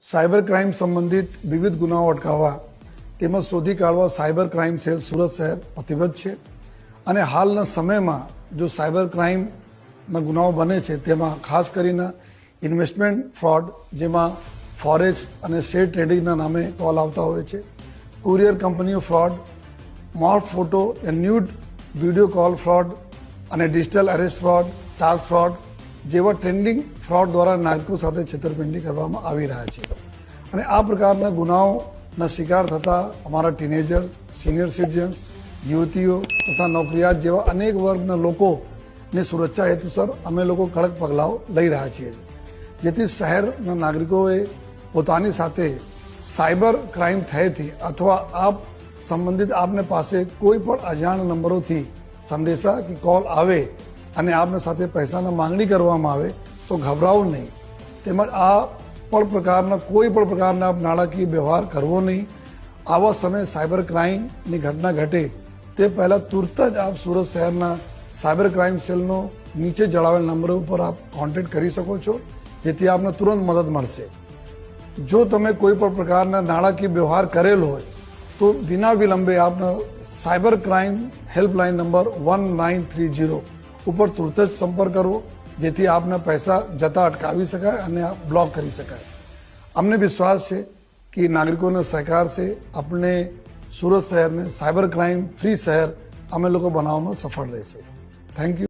Cyber crime સંબંધિત વિવિધ ગુનાઓ અટકાવવા તેમજ શોધી કાઢવા સાયબર ક્રાઇમ સેલ સુરત શહેર પ્રતિબદ્ધ છે અને હાલના સમયમાં જો સાયબર ક્રાઇમના ગુનાઓ બને છે તેમાં ખાસ કરીને ઇન્વેસ્ટમેન્ટ ફ્રોડ, જેમાં ફોરેક્સ અને શેર ટ્રેડિંગના નામે કોલ આવતા હોય છે, કુરિયર કંપનીઓ fraud, morph photo and nude video call fraud અને digital arrest fraud, task fraud જેવા ટ્રેન્ડિંગ ફ્રોડ દ્વારા નાગરિકો સાથે છેતરપિંડી કરવામાં આવી રહ્યા છે. અને આ પ્રકારના ગુનાઓના શિકાર થતા અમારા ટીનેજર, સિનિયર સિટીઝન્સ, યુવતીઓ તથા નોકરિયાત જેવા અનેક વર્ગના લોકોની સુરક્ષા હેતુસર અમે લોકો કડક પગલાઓ લઈ રહ્યા છીએ, જેથી શહેરના નાગરિકોએ પોતાની સાથે સાયબર ક્રાઇમ થયેથી અથવા આપ સંબંધિત આપને પાસે કોઈ પણ અજાણ નંબરોથી સંદેશા કે કોલ આવે અને આપને સાથે પૈસાની માંગણી કરવામાં આવે તો ગભરાવો નહીં, તેમજ આ કોઈ પણ પ્રકારના નાણાકીય વ્યવહાર કરવો નહીં. આવા સમયે સાયબર ક્રાઇમની ઘટના ઘટે તે પહેલાં તુરત જ આપ સુરત શહેરના સાયબર ક્રાઇમ સેલનો નીચે જણાવેલ નંબરો ઉપર આપ કોન્ટેક્ટ કરી શકો છો, જેથી આપને તુરંત મદદ મળશે. જો તમે કોઈ પણ પ્રકારના નાણાકીય વ્યવહાર કરેલો હોય તો વિના વિલંબે આપના સાયબર ક્રાઇમ હેલ્પલાઇન નંબર 1930 ઉપર તુરત જ સંપર્ક કરવો, જેથી આપના પૈસા જતા અટકાવી શકાય અને બ્લોક કરી શકાય. અમને વિશ્વાસ છે કે નાગરિકોના સહકાર છે આપણે સુરત શહેરને સાયબર ક્રાઇમ ફ્રી શહેર અમે લોકો બનાવવામાં સફળ રહેશે. Thank you.